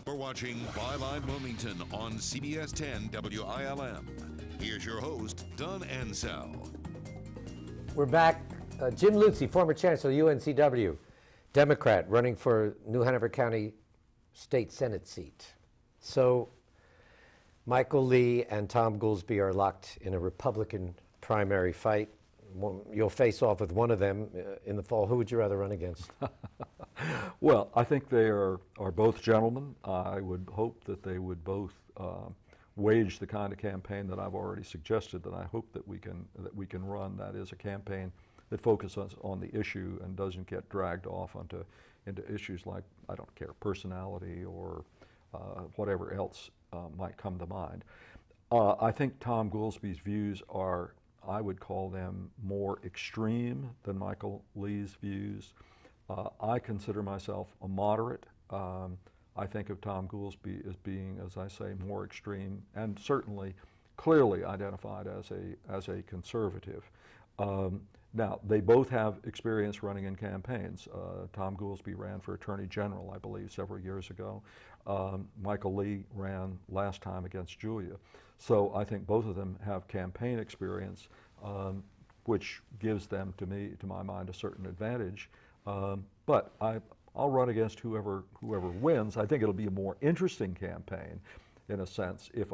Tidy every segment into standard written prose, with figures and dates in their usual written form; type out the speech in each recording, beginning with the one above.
You're watching Byline Wilmington on CBS 10 WILM. Here's your host, Don Ansell. We're back. Jim Leutze, former chancellor, UNCW, Democrat, running for New Hanover County State Senate seat. So Michael Lee and Tom Goolsbee are locked in a Republican primary fight. You'll face off with one of them in the fall. Who would you rather run against? Well, I think they are both gentlemen. I would hope that they would both wage the kind of campaign that I've already suggested that I hope that we can run. That is a campaign that focuses on the issue and doesn't get dragged off into issues like, I don't care, personality or whatever else might come to mind. I think Tom Goolsbee's views are, I would call them more extreme than Michael Lee's views. I consider myself a moderate. I think of Tom Goolsbee as being, as I say, more extreme and certainly clearly identified as a conservative. Now, they both have experience running in campaigns. Tom Goolsbee ran for Attorney General, I believe, several years ago. Michael Lee ran last time against Julia. So I think both of them have campaign experience, which gives them, to my mind, a certain advantage. But I'll run against whoever wins. I think it'll be a more interesting campaign, in a sense, if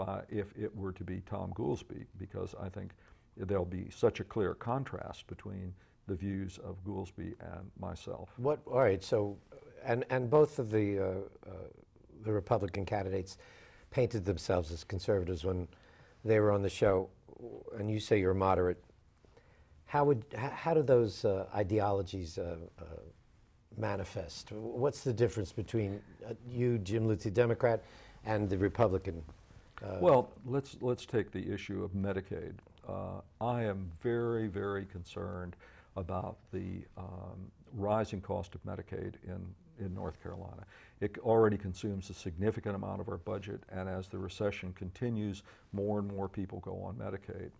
it were to be Tom Goolsbee, because I think there'll be such a clear contrast between the views of Goolsbee and myself. All right. So, and both of the Republican candidates painted themselves as conservatives when they were on the show, and you say you're moderate. How do those ideologies manifest? What's the difference between you, Jim Leutze, Democrat, and the Republican? Well, let's take the issue of Medicaid. I am very, very concerned about the rising cost of Medicaid in North Carolina. It already consumes a significant amount of our budget, and as the recession continues, more and more people go on Medicaid.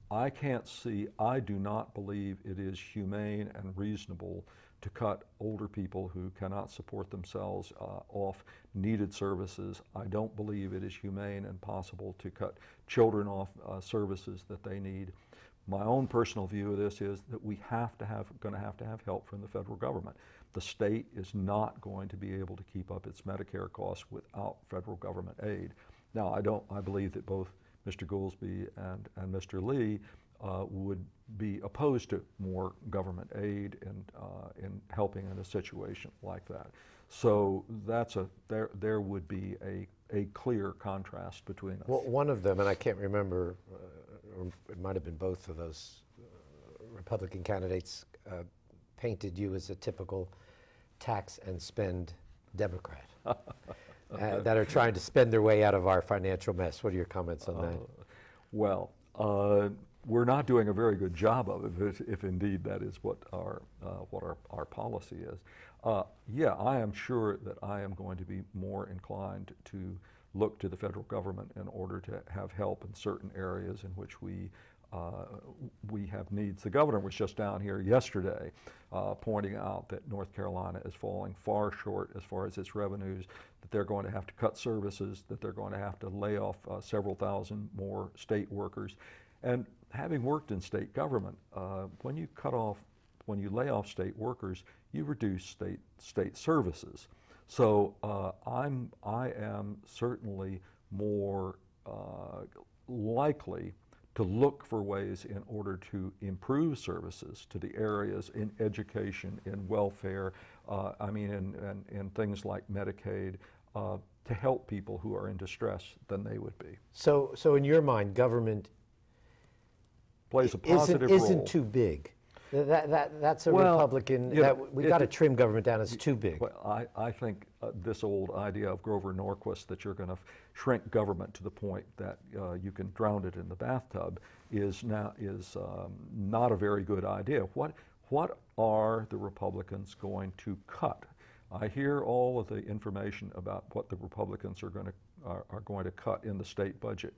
I do not believe it is humane and reasonable to cut older people who cannot support themselves off needed services. I don't believe it is humane and possible to cut children off services that they need. My own personal view of this is that we going to have to have help from the federal government. The state is not going to be able to keep up its Medicare costs without federal government aid. Now, I believe that both Mr. Goolsbee and Mr. Lee would be opposed to more government aid in helping in a situation like that. So there would be a clear contrast between us. Well, one of them, and I can't remember, or it might have been both of those Republican candidates, painted you as a typical tax and spend Democrat that are trying to spend their way out of our financial mess. What are your comments on that? Well, we're not doing a very good job of it, if indeed that is what our policy is. Yeah, I am sure that I am going to be more inclined to look to the federal government in order to have help in certain areas in which we have needs. The governor was just down here yesterday pointing out that North Carolina is falling far short as far as its revenues, that they're going to have to cut services, that they're going to have to lay off several thousand more state workers. And having worked in state government, when you lay off state workers, you reduce state services. So I am certainly more likely to look for ways in order to improve services to the areas in education, in welfare, in things like Medicaid, to help people who are in distress than they would be. So in your mind, government plays a positive role. Isn't too big. That's a Republican. We got to trim government down. It's too big. Well, I think this old idea of Grover Norquist that you're going to shrink government to the point that you can drown it in the bathtub is not a very good idea. What are the Republicans going to cut? I hear all of the information about what the Republicans are going to cut in the state budget.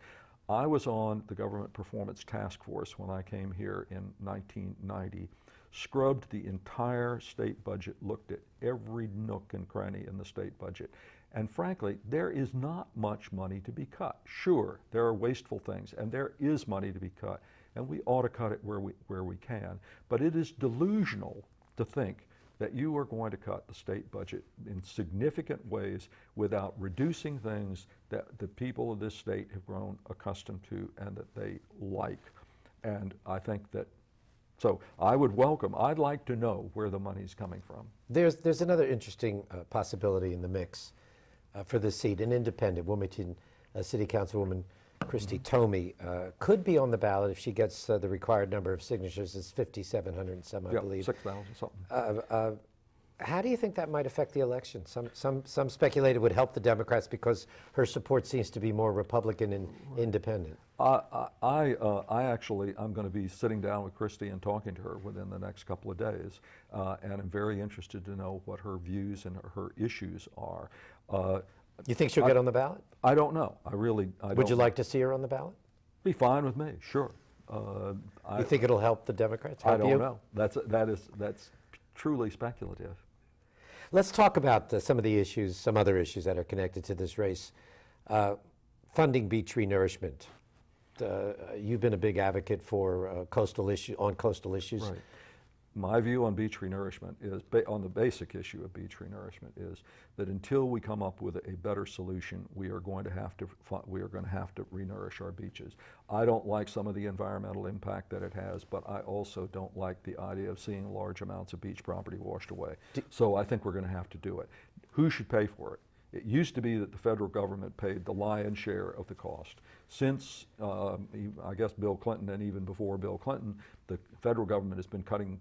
I was on the Government Performance Task Force when I came here in 1990, scrubbed the entire state budget, looked at every nook and cranny in the state budget, And frankly, there is not much money to be cut. Sure, there are wasteful things, and there is money to be cut, and we ought to cut it where we can. But it is delusional to think that you are going to cut the state budget in significant ways without reducing things that the people of this state have grown accustomed to and that they like. And I think that, so I'd like to know where the money's coming from. There's another interesting possibility in the mix for this seat. An independent, Wilmington City Councilwoman Christy Tomey could be on the ballot if she gets the required number of signatures. It's 5,700 and some, I believe. 6,000 something. How do you think that might affect the election? Some speculate it would help the Democrats because her support seems to be more Republican and independent. I'm going to be sitting down with Christy and talking to her within the next couple of days, and I'm very interested to know what her views and her issues are. You think she'll get on the ballot? I don't know. I Would you like to see her on the ballot? Be fine with me, sure. You think it'll help the Democrats? I don't know. That's truly speculative. Let's talk about some of the issues, some other issues that are connected to this race. Funding beach renourishment. You've been a big advocate for coastal issues. Right. My view on beach renourishment is, on the basic issue of beach renourishment, is that until we come up with a better solution, we are going to have to renourish our beaches. I don't like some of the environmental impact that it has, but I also don't like the idea of seeing large amounts of beach property washed away. So I think we're going to have to do it. Who should pay for it? It used to be that the federal government paid the lion's share of the cost. Since, I guess, Bill Clinton, and even before Bill Clinton, the federal government has been cutting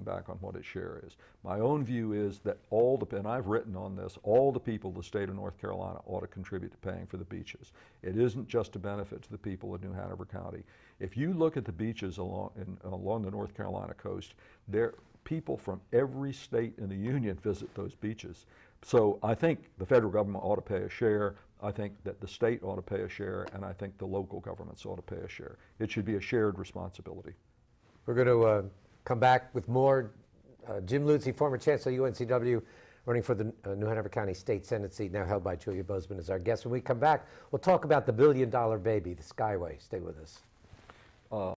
back on what its share is. My own view is that and I've written on this, all the people of the state of North Carolina ought to contribute to paying for the beaches. It isn't just a benefit to the people of New Hanover County. If you look at the beaches along the North Carolina coast, people from every state in the union visit those beaches. So I think the federal government ought to pay a share. I think that the state ought to pay a share, and I think the local governments ought to pay a share. It should be a shared responsibility. We're going to come back with more. Jim Leutze, former chancellor of UNCW, running for the New Hanover County State Senate seat, now held by Julia Bozeman, is our guest. When we come back, we'll talk about the billion-dollar baby, the Skyway. Stay with us.